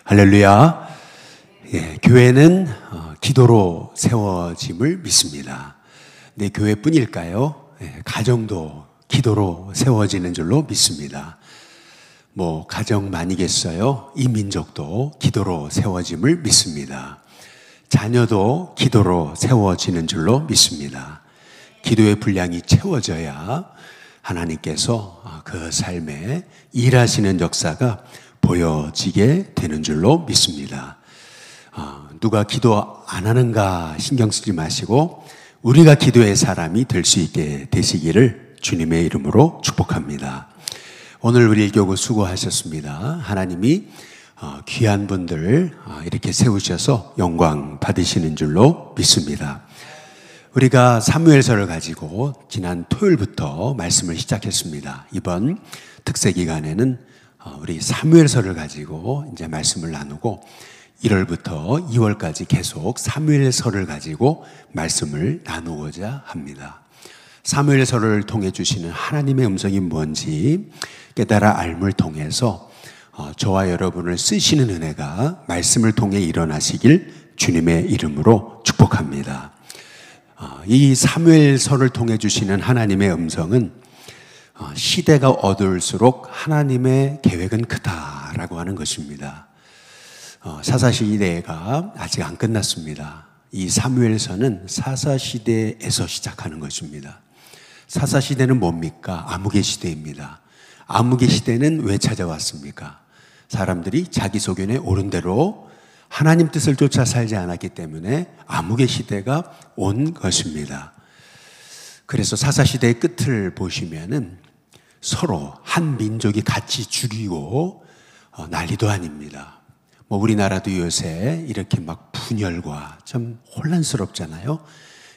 할렐루야. 교회는 기도로 세워짐을 믿습니다. 내 교회뿐일까요? 가정도 기도로 세워지는 줄로 믿습니다. 가정만이겠어요? 이 민족도 기도로 세워짐을 믿습니다. 자녀도 기도로 세워지는 줄로 믿습니다. 기도의 분량이 채워져야 하나님께서 그 삶에 일하시는 역사가 보여지게 되는 줄로 믿습니다. 누가 기도 안 하는가 신경 쓰지 마시고 우리가 기도의 사람이 될 수 있게 되시기를 주님의 이름으로 축복합니다. 오늘 우리 교구 수고하셨습니다. 하나님이 귀한 분들 이렇게 세우셔서 영광 받으시는 줄로 믿습니다. 우리가 사무엘서를 가지고 지난 토요일부터 말씀을 시작했습니다. 이번 특세 기간에는 우리 사무엘서를 가지고 이제 말씀을 나누고 1월부터 2월까지 계속 사무엘서를 가지고 말씀을 나누고자 합니다. 사무엘서를 통해 주시는 하나님의 음성이 뭔지 깨달아 알물 통해서 저와 여러분을 쓰시는 은혜가 말씀을 통해 일어나시길 주님의 이름으로 축복합니다. 이 사무엘서를 통해 주시는 하나님의 음성은 시대가 어두울수록 하나님의 계획은 크다라고 하는 것입니다. 사사시대가 아직 안 끝났습니다. 이 사무엘서는 사사시대에서 시작하는 것입니다. 사사시대는 뭡니까? 암흑의 시대입니다. 암흑의 시대는 왜 찾아왔습니까? 사람들이 자기 소견에 옳은 대로 하나님 뜻을 쫓아 살지 않았기 때문에 암흑의 시대가 온 것입니다. 그래서 사사시대의 끝을 보시면은 서로 한 민족이 같이 죽이고 난리도 아닙니다. 우리나라도 요새 이렇게 막 분열과 좀 혼란스럽잖아요.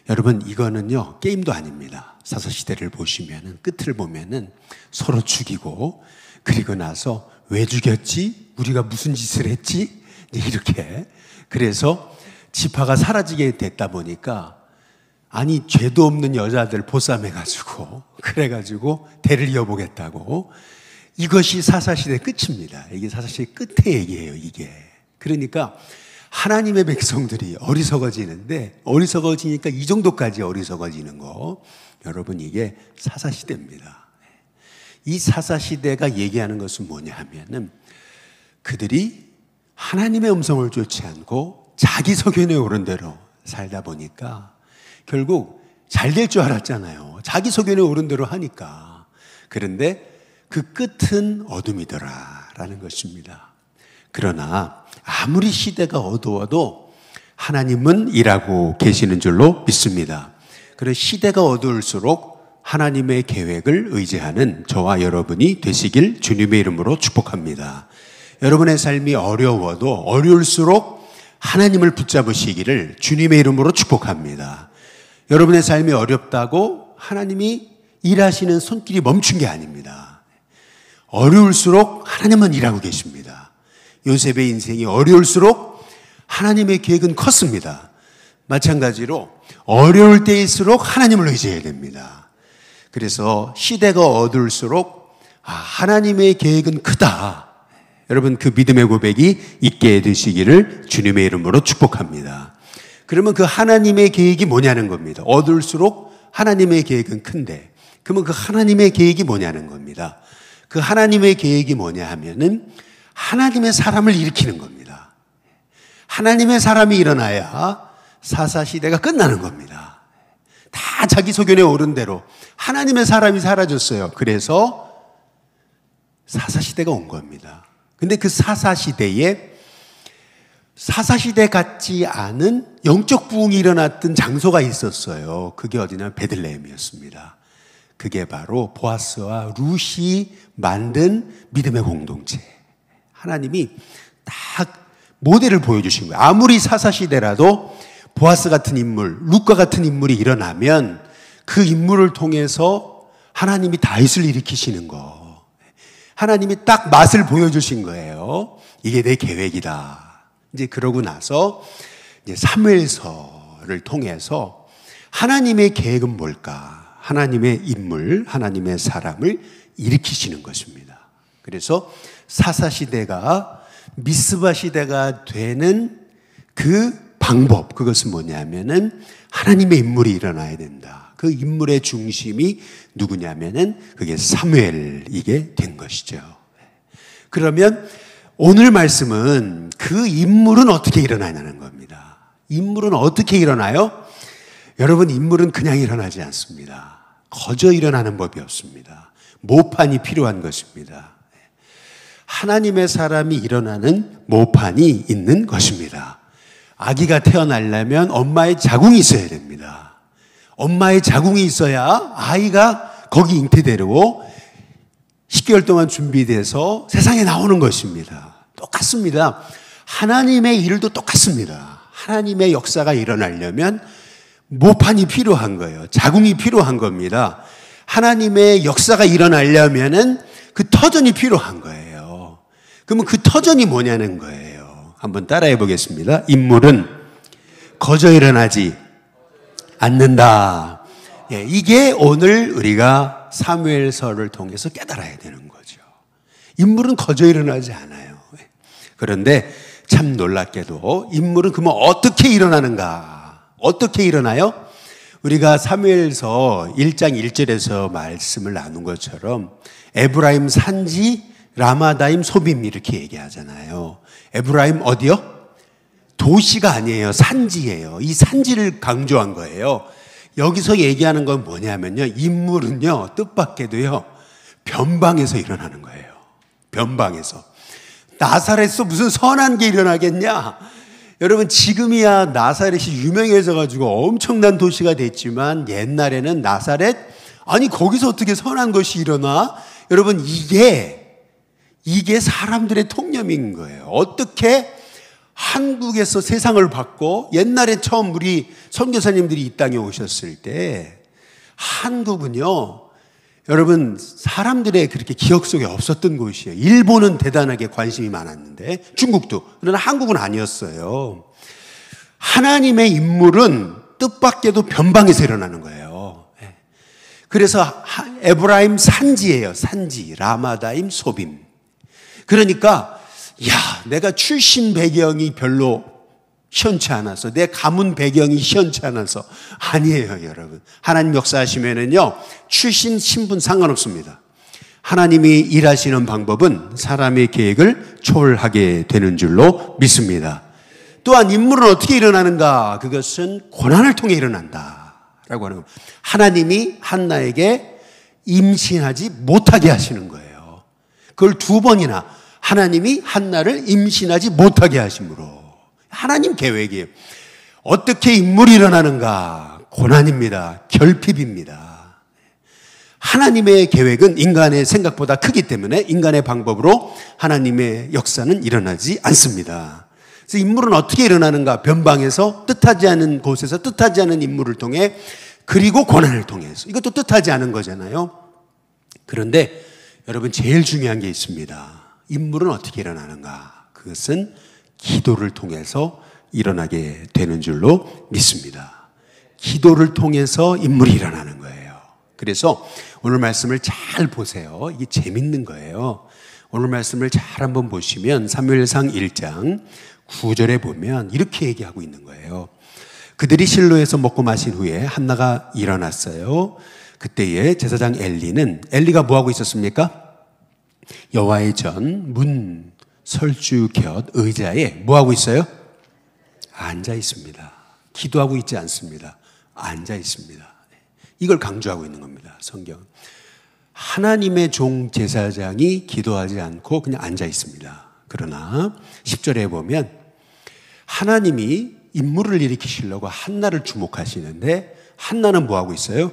여러분 이거는요 게임도 아닙니다. 사사시대를 보시면은 끝을 보면은 서로 죽이고 그리고 나서 왜 죽였지? 우리가 무슨 짓을 했지? 이렇게 그래서 지파가 사라지게 됐다 보니까 아니 죄도 없는 여자들 보쌈해가지고 그래가지고 대를 이어보겠다고 이것이 사사시대 끝입니다. 이게 사사시대 끝의 얘기예요. 이게 그러니까 하나님의 백성들이 어리석어지는데 어리석어지니까 이 정도까지 어리석어지는 거 여러분 이게 사사시대입니다. 이 사사시대가 얘기하는 것은 뭐냐 하면은 그들이 하나님의 음성을 쫓지 않고 자기 소견에 오른 대로 살다 보니까 결국 잘 될 줄 알았잖아요. 자기 소견에 오른 대로 하니까. 그런데 그 끝은 어둠이더라라는 것입니다. 그러나 아무리 시대가 어두워도 하나님은 일하고 계시는 줄로 믿습니다. 그래서 시대가 어두울수록 하나님의 계획을 의지하는 저와 여러분이 되시길 주님의 이름으로 축복합니다. 여러분의 삶이 어려워도 어려울수록 하나님을 붙잡으시기를 주님의 이름으로 축복합니다. 여러분의 삶이 어렵다고 하나님이 일하시는 손길이 멈춘 게 아닙니다. 어려울수록 하나님은 일하고 계십니다. 요셉의 인생이 어려울수록 하나님의 계획은 컸습니다. 마찬가지로 어려울 때일수록 하나님을 의지해야 됩니다. 그래서 시대가 어두울수록 하나님의 계획은 크다. 여러분 그 믿음의 고백이 있게 되시기를 주님의 이름으로 축복합니다. 그러면 그 하나님의 계획이 뭐냐는 겁니다. 어두울수록 하나님의 계획은 큰데 그러면 그 하나님의 계획이 뭐냐는 겁니다. 그 하나님의 계획이 뭐냐 하면은 하나님의 사람을 일으키는 겁니다. 하나님의 사람이 일어나야 사사시대가 끝나는 겁니다. 다 자기 소견에 오른 대로 하나님의 사람이 사라졌어요. 그래서 사사시대가 온 겁니다. 근데 그 사사시대 같지 않은 영적 부흥이 일어났던 장소가 있었어요. 그게 어디냐? 베들레헴이었습니다. 그게 바로 보아스와 룻이 만든 믿음의 공동체. 하나님이 딱 모델을 보여주신 거예요. 아무리 사사시대라도 보아스 같은 인물, 룻과 같은 인물이 일어나면 그 인물을 통해서 하나님이 다윗을 일으키시는 거. 하나님이 딱 맛을 보여주신 거예요. 이게 내 계획이다. 이제 그러고 나서 이제 사무엘서를 통해서 하나님의 계획은 뭘까? 하나님의 인물, 하나님의 사람을 일으키시는 것입니다. 그래서 사사시대가 미스바 시대가 되는 그 방법, 그것은 뭐냐면은 하나님의 인물이 일어나야 된다. 그 인물의 중심이 누구냐면은 그게 사무엘이게 된 것이죠. 그러면 오늘 말씀은 그 인물은 어떻게 일어나냐는 겁니다. 인물은 어떻게 일어나요? 여러분, 인물은 그냥 일어나지 않습니다. 거저 일어나는 법이 없습니다. 모판이 필요한 것입니다. 하나님의 사람이 일어나는 모판이 있는 것입니다. 아기가 태어나려면 엄마의 자궁이 있어야 됩니다. 엄마의 자궁이 있어야 아이가 거기 잉태되고 10개월 동안 준비돼서 세상에 나오는 것입니다. 똑같습니다. 하나님의 일도 똑같습니다. 하나님의 역사가 일어나려면 모판이 필요한 거예요. 자궁이 필요한 겁니다. 하나님의 역사가 일어나려면은 그 터전이 필요한 거예요. 그러면 그 터전이 뭐냐는 거예요. 한번 따라해 보겠습니다. 인물은 거저 일어나지 않는다. 예, 이게 오늘 우리가 사무엘서를 통해서 깨달아야 되는 거죠. 인물은 거저 일어나지 않아요. 그런데 참 놀랍게도 인물은 그러면 어떻게 일어나는가? 어떻게 일어나요? 우리가 사무엘서 1장 1절에서 말씀을 나눈 것처럼 에브라임 산지 라마다임 소빔 이렇게 얘기하잖아요. 에브라임 어디요? 도시가 아니에요. 산지예요. 이 산지를 강조한 거예요. 여기서 얘기하는 건 뭐냐면요. 인물은요, 뜻밖에도요, 변방에서 일어나는 거예요. 변방에서. 나사렛에서 무슨 선한 게 일어나겠냐? 여러분, 지금이야 나사렛이 유명해져가지고 엄청난 도시가 됐지만 옛날에는 나사렛, 아니, 거기서 어떻게 선한 것이 일어나? 여러분, 이게 사람들의 통념인 거예요. 어떻게 한국에서 세상을 받고 옛날에 처음 우리 선교사님들이 이 땅에 오셨을 때 한국은요, 여러분, 사람들의 그렇게 기억 속에 없었던 곳이에요. 일본은 대단하게 관심이 많았는데 중국도. 그러나 한국은 아니었어요. 하나님의 인물은 뜻밖에도 변방에서 일어나는 거예요. 그래서 에브라임 산지예요. 산지. 라마다임 소빔. 그러니까 내가 출신 배경이 별로 시원치 않아서, 내 가문 배경이 시원치 않아서. 아니에요, 여러분. 하나님 역사하시면은요, 출신, 신분 상관없습니다. 하나님이 일하시는 방법은 사람의 계획을 초월하게 되는 줄로 믿습니다. 또한 인물은 어떻게 일어나는가? 그것은 고난을 통해 일어난다 라고 하는 겁니다. 하나님이 한나에게 임신하지 못하게 하시는 거예요. 그걸 2번이나 하나님이 한나를 임신하지 못하게 하심으로. 하나님 계획이에요. 어떻게 인물이 일어나는가? 고난입니다. 결핍입니다. 하나님의 계획은 인간의 생각보다 크기 때문에 인간의 방법으로 하나님의 역사는 일어나지 않습니다. 그래서 인물은 어떻게 일어나는가? 변방에서, 뜻하지 않은 곳에서 뜻하지 않은 인물을 통해, 그리고 고난을 통해서. 이것도 뜻하지 않은 거잖아요. 그런데 여러분, 제일 중요한 게 있습니다. 인물은 어떻게 일어나는가? 그것은 기도를 통해서 일어나게 되는 줄로 믿습니다. 기도를 통해서 인물이 일어나는 거예요. 그래서 오늘 말씀을 잘 보세요. 이게 재밌는 거예요. 오늘 말씀을 잘 한번 보시면 사무엘상 1장 9절에 보면 이렇게 얘기하고 있는 거예요. 그들이 실로에서 먹고 마신 후에 한나가 일어났어요. 그때에 제사장 엘리가 뭐하고 있었습니까? 여호와의 전 문 설주 곁 의자에 뭐하고 있어요? 앉아 있습니다. 기도하고 있지 않습니다. 앉아 있습니다. 이걸 강조하고 있는 겁니다. 성경. 하나님의 종 제사장이 기도하지 않고 그냥 앉아 있습니다. 그러나 10절에 보면 하나님이 인물을 일으키시려고 한나를 주목하시는데 한나는 뭐하고 있어요?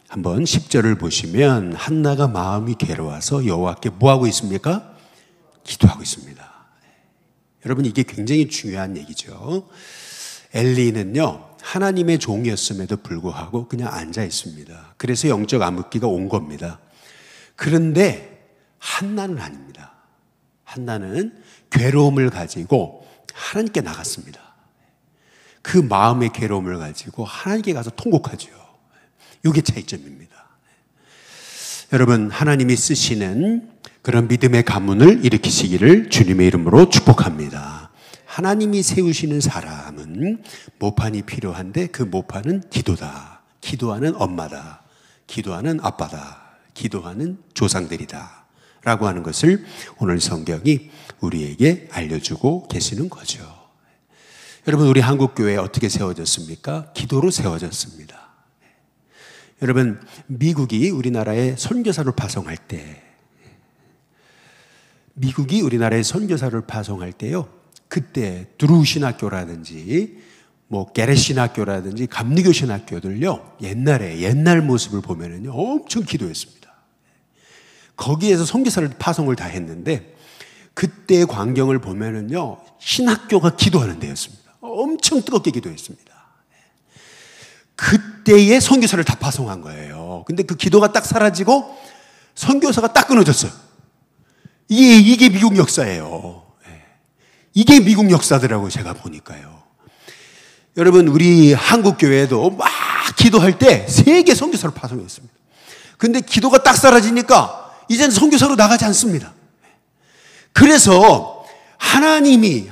한번 10절을 보시면 한나가 마음이 괴로워서 여호와께 뭐하고 있습니까? 기도하고 있습니다. 여러분, 이게 굉장히 중요한 얘기죠. 엘리는요, 하나님의 종이었음에도 불구하고 그냥 앉아 있습니다. 그래서 영적 암흑기가 온 겁니다. 그런데 한나는 아닙니다. 한나는 괴로움을 가지고 하나님께 나갔습니다. 그 마음의 괴로움을 가지고 하나님께 가서 통곡하죠. 이게 차이점입니다. 여러분, 하나님이 쓰시는 그런 믿음의 가문을 일으키시기를 주님의 이름으로 축복합니다. 하나님이 세우시는 사람은 모판이 필요한데 그 모판은 기도다. 기도하는 엄마다. 기도하는 아빠다. 기도하는 조상들이다. 라고 하는 것을 오늘 성경이 우리에게 알려주고 계시는 거죠. 여러분, 우리 한국교회 어떻게 세워졌습니까? 기도로 세워졌습니다. 여러분, 미국이 우리나라에 선교사를 파송할 때, 요 그때 두루 신학교라든지 게렛 신학교라든지 감리교 신학교들요, 옛날 모습을 보면은요 엄청 기도했습니다. 거기에서 선교사를 파송을 다 했는데 그때의 광경을 보면은요 신학교가 기도하는 데였습니다. 엄청 뜨겁게 기도했습니다. 그때의 선교사를 다 파송한 거예요. 근데 그 기도가 딱 사라지고 선교사가 딱 끊어졌어요. 이게 미국 역사예요. 이게 미국 역사더라고요, 제가 보니까요. 여러분, 우리 한국교회도 막 기도할 때 세계 선교사를 파송했습니다. 근데 기도가 딱 사라지니까 이제는 선교사로 나가지 않습니다. 그래서 하나님의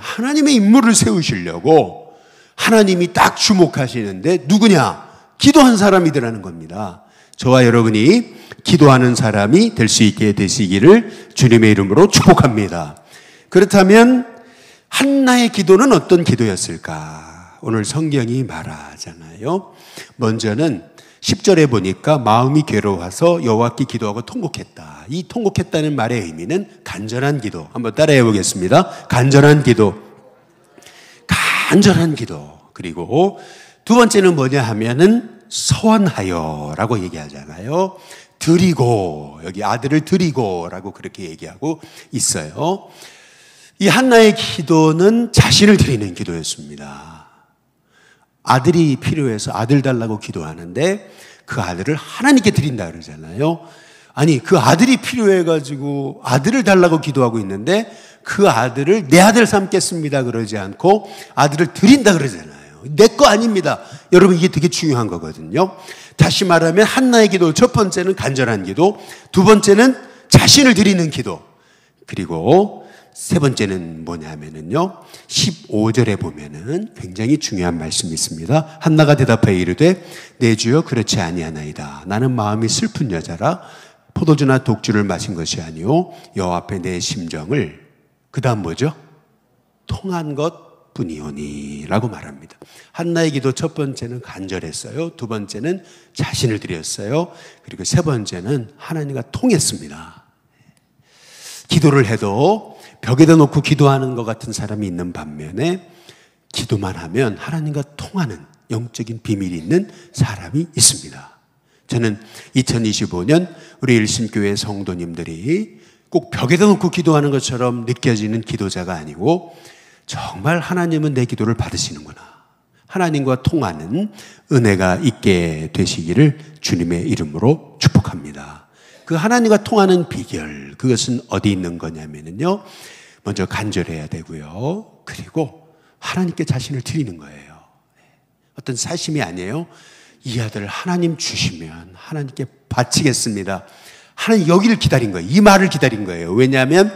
인물을 세우시려고 하나님이 딱 주목하시는데 누구냐? 기도한 사람이더라는 겁니다. 저와 여러분이 기도하는 사람이 될 수 있게 되시기를 주님의 이름으로 축복합니다. 그렇다면 한나의 기도는 어떤 기도였을까? 오늘 성경이 말하잖아요. 먼저는 10절에 보니까 마음이 괴로워서 여호와께 기도하고 통곡했다. 이 통곡했다는 말의 의미는 간절한 기도. 한번 따라해 보겠습니다. 간절한 기도. 그리고 두 번째는 뭐냐 하면은 서원하여라고 얘기하잖아요. 드리고, 여기 아들을 드리고라고 그렇게 얘기하고 있어요. 이 한나의 기도는 자신을 드리는 기도였습니다. 아들이 필요해서 아들 달라고 기도하는데 그 아들을 하나님께 드린다 그러잖아요. 아니, 그 아들이 필요해가지고 아들을 달라고 기도하고 있는데 그 아들을 내 아들 삼겠습니다 그러지 않고 아들을 드린다 그러잖아요. 내 거 아닙니다. 여러분, 이게 되게 중요한 거거든요. 다시 말하면 한나의 기도, 첫 번째는 간절한 기도, 두 번째는 자신을 드리는 기도, 그리고 세 번째는 뭐냐면은요 15절에 보면은 굉장히 중요한 말씀이 있습니다. 한나가 대답하여 이르되 내 주여 그렇지 아니하나이다. 나는 마음이 슬픈 여자라 포도주나 독주를 마신 것이 아니오 여호와 앞에 내 심정을, 그 다음 뭐죠? 통한 것 뿐이오니 라고 말합니다. 한나의 기도 첫 번째는 간절했어요. 두 번째는 자신을 드렸어요. 그리고 세 번째는 하나님과 통했습니다. 기도를 해도 벽에다 놓고 기도하는 것 같은 사람이 있는 반면에 기도만 하면 하나님과 통하는 영적인 비밀이 있는 사람이 있습니다. 저는 2025년 우리 일심교회 성도님들이 꼭 벽에다 놓고 기도하는 것처럼 느껴지는 기도자가 아니고 정말 하나님은 내 기도를 받으시는구나, 하나님과 통하는 은혜가 있게 되시기를 주님의 이름으로 축복합니다. 그 하나님과 통하는 비결, 그것은 어디 있는 거냐면요, 먼저 간절해야 되고요, 그리고 하나님께 자신을 드리는 거예요. 어떤 사심이 아니에요. 이 아들을 하나님 주시면 하나님께 바치겠습니다. 하나님 여기를 기다린 거예요. 이 말을 기다린 거예요. 왜냐하면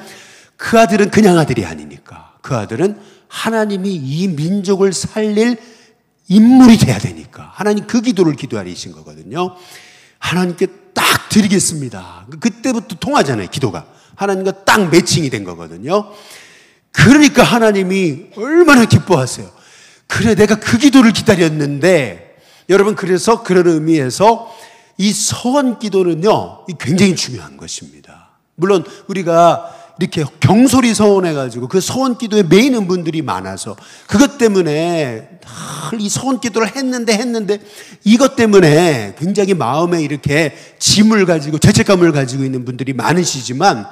그 아들은 그냥 아들이 아니니까. 그 아들은 하나님이 이 민족을 살릴 인물이 돼야 되니까. 하나님 그 기도를 기도하신 거거든요. 하나님께 딱 드리겠습니다. 그때부터 통하잖아요, 기도가. 하나님과 딱 매칭이 된 거거든요. 그러니까 하나님이 얼마나 기뻐하세요. 그래, 내가 그 기도를 기다렸는데, 여러분, 그래서 그런 의미에서 이 서원 기도는요, 굉장히 중요한 것입니다. 물론 우리가 이렇게 경솔히 서원해가지고 그 서원 기도에 매이는 분들이 많아서 그것 때문에 이 서원 기도를 했는데 이것 때문에 굉장히 마음에 이렇게 짐을 가지고 죄책감을 가지고 있는 분들이 많으시지만,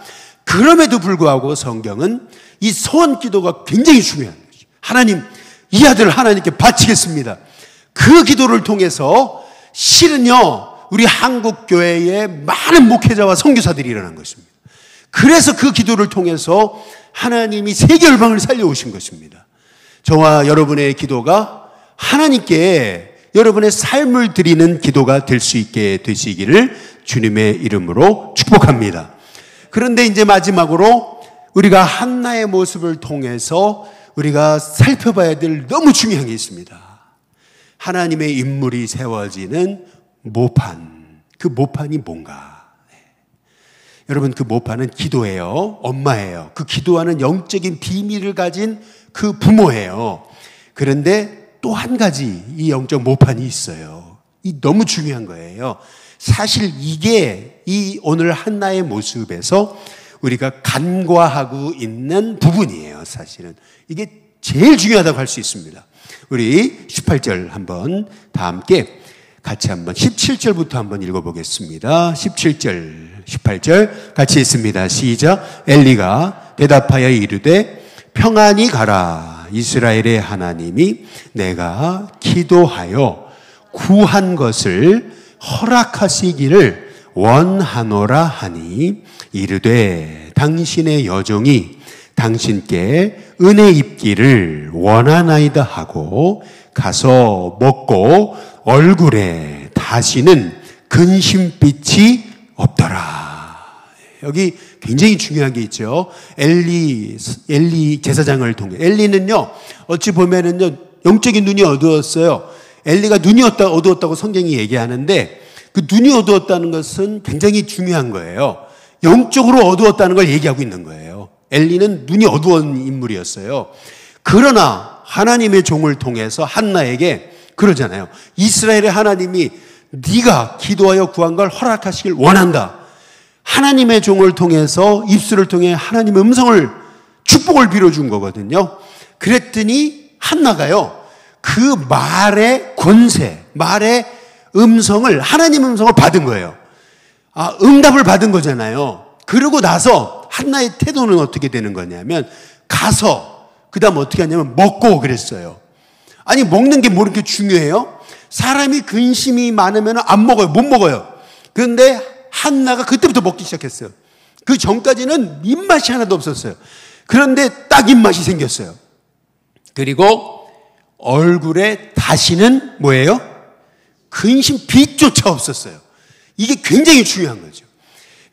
그럼에도 불구하고 성경은 이 서원 기도가 굉장히 중요한 거죠. 하나님, 이 아들을 하나님께 바치겠습니다. 그 기도를 통해서 실은요, 우리 한국교회에 많은 목회자와 선교사들이 일어난 것입니다. 그래서 그 기도를 통해서 하나님이 세계 열방을 살려오신 것입니다. 저와 여러분의 기도가 하나님께 여러분의 삶을 드리는 기도가 될 수 있게 되시기를 주님의 이름으로 축복합니다. 그런데 이제 마지막으로 우리가 한나의 모습을 통해서 우리가 살펴봐야 될 너무 중요한 게 있습니다. 하나님의 인물이 세워지는 모판. 그 모판이 뭔가? 여러분, 그 모판은 기도예요. 엄마예요. 그 기도하는 영적인 비밀을 가진 그 부모예요. 그런데 또 한 가지 이 영적 모판이 있어요. 이 너무 중요한 거예요. 사실 이게 이 오늘 한나의 모습에서 우리가 간과하고 있는 부분이에요. 사실은 이게 제일 중요하다고 할 수 있습니다. 우리 18절 한번 다 함께 같이 한번 17절부터 한번 읽어보겠습니다. 17절, 18절 같이 읽습니다. 시작. 엘리가 대답하여 이르되 평안히 가라. 이스라엘의 하나님이 내가 기도하여 구한 것을 허락하시기를 원하노라 하니 이르되 당신의 여종이 당신께 은혜 입기를 원하나이다 하고 가서 먹고 얼굴에 다시는 근심빛이 없더라. 여기 굉장히 중요한 게 있죠. 엘리 제사장을 통해. 엘리는요, 어찌 보면은요, 영적인 눈이 어두웠어요. 엘리가 눈이 어두웠다고 성경이 얘기하는데 그 눈이 어두웠다는 것은 굉장히 중요한 거예요. 영적으로 어두웠다는 걸 얘기하고 있는 거예요. 엘리는 눈이 어두운 인물이었어요. 그러나 하나님의 종을 통해서 한나에게 그러잖아요. 이스라엘의 하나님이 네가 기도하여 구한 걸 허락하시길 원한다. 하나님의 종을 통해서 입술을 통해 하나님의 음성을 축복을 빌어준 거거든요. 그랬더니 한나가요. 그 말의 권세, 말의 음성을 하나님 음성을 받은 거예요. 응답을 받은 거잖아요. 그러고 나서 한나의 태도는 어떻게 되는 거냐면 가서 그 다음 어떻게 하냐면 먹고 그랬어요. 아니 먹는 게 뭐 이렇게 중요해요? 사람이 근심이 많으면 안 먹어요. 못 먹어요. 그런데 한나가 그때부터 먹기 시작했어요. 그 전까지는 입맛이 하나도 없었어요. 그런데 딱 입맛이 생겼어요. 그리고 얼굴에 다시는 뭐예요? 근심빛조차 없었어요. 이게 굉장히 중요한 거죠.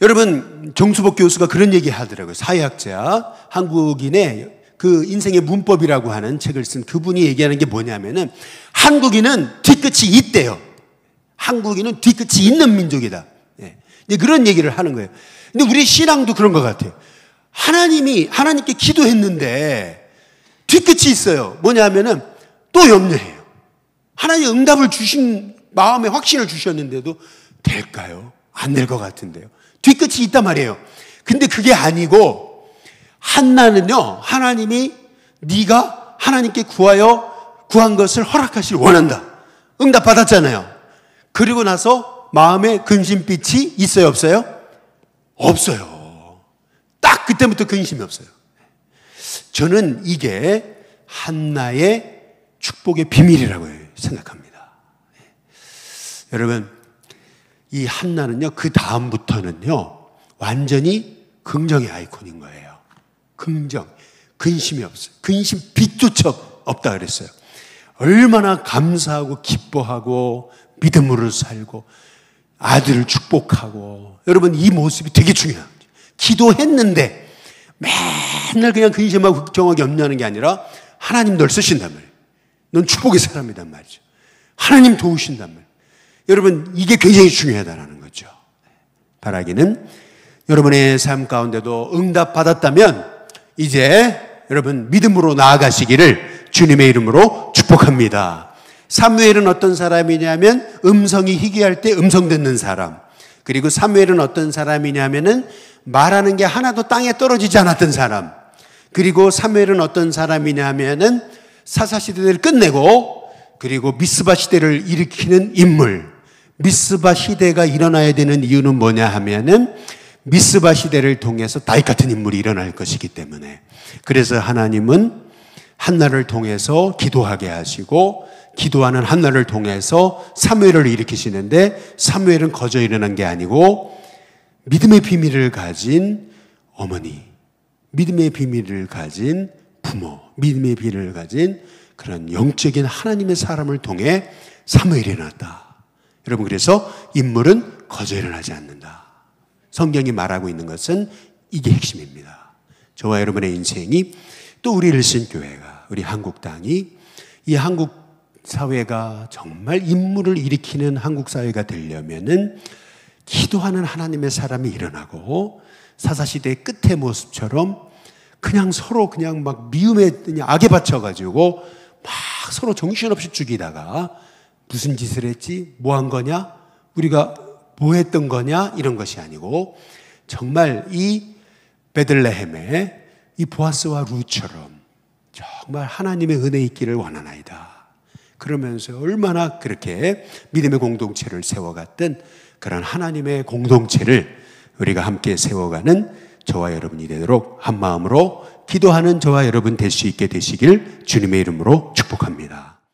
여러분, 정수복 교수가 그런 얘기 하더라고요. 사회학자, 한국인의 그 인생의 문법이라고 하는 책을 쓴 그분이 얘기하는 게 뭐냐면은 한국인은 뒤끝이 있대요. 한국인은 뒤끝이 있는 민족이다. 네. 그런 얘기를 하는 거예요. 근데 우리 신앙도 그런 것 같아요. 하나님께 기도했는데 뒤끝이 있어요. 뭐냐면은 또 염려해요. 하나님 응답을 주신 마음에 확신을 주셨는데도 될까요? 안 될 것 같은데요. 뒤끝이 있단 말이에요. 근데 그게 아니고 한나는요, 하나님이 네가 하나님께 구한 것을 허락하시길 원한다. 응답 받았잖아요. 그리고 나서 마음에 근심빛이 있어요, 없어요? 없어요. 딱 그때부터 근심이 없어요. 저는 이게 한나의 축복의 비밀이라고 생각합니다. 여러분, 이 한나는요, 그 다음부터는요, 완전히 긍정의 아이콘인 거예요. 긍정, 근심이 없어요. 근심 빛조차 없다 그랬어요. 얼마나 감사하고 기뻐하고 믿음으로 살고 아들을 축복하고. 여러분, 이 모습이 되게 중요합니다. 기도했는데 맨날 그냥 근심하고 걱정하고 염려하는 게 아니라 하나님 널 쓰신단 말이에요. 넌 축복의 사람이란 말이죠. 하나님 도우신단 말이에요. 여러분, 이게 굉장히 중요하다는 거죠. 바라기는 여러분의 삶 가운데도 응답 받았다면 이제 여러분 믿음으로 나아가시기를 주님의 이름으로 축복합니다. 사무엘은 어떤 사람이냐면 음성이 희귀할 때 음성 듣는 사람. 그리고 사무엘은 어떤 사람이냐면은 말하는 게 하나도 땅에 떨어지지 않았던 사람. 그리고 사무엘은 어떤 사람이냐면은 사사 시대를 끝내고 그리고 미스바 시대를 일으키는 인물. 미스바 시대가 일어나야 되는 이유는 뭐냐 하면은 미스바 시대를 통해서 다윗 같은 인물이 일어날 것이기 때문에. 그래서 하나님은 한나를 통해서 기도하게 하시고 기도하는 한나를 통해서 사무엘을 일으키시는데 사무엘은 거저 일어난 게 아니고 믿음의 비밀을 가진 어머니, 믿음의 비밀을 가진 부모, 믿음의 비밀을 가진 그런 영적인 하나님의 사람을 통해 사무엘이 일어났다. 여러분, 그래서 인물은 거저 일어나지 않는다. 성경이 말하고 있는 것은 이게 핵심입니다. 저와 여러분의 인생이 또 우리 일신교회가 우리 한국 땅이 이 한국 사회가 정말 인물을 일으키는 한국 사회가 되려면은 기도하는 하나님의 사람이 일어나고 사사시대의 끝의 모습처럼 그냥 서로 그냥 막 미움에 그냥 악에 받쳐가지고 막 서로 정신없이 죽이다가 무슨 짓을 했지? 뭐 한 거냐? 우리가 뭐 했던 거냐? 이런 것이 아니고 정말 이 베들레헴의 이 보아스와 루처럼 정말 하나님의 은혜 있기를 원하나이다. 그러면서 얼마나 그렇게 믿음의 공동체를 세워갔던 그런 하나님의 공동체를 우리가 함께 세워가는 저와 여러분이 되도록 한 마음으로 기도하는 저와 여러분 될 수 있게 되시길 주님의 이름으로 축복합니다.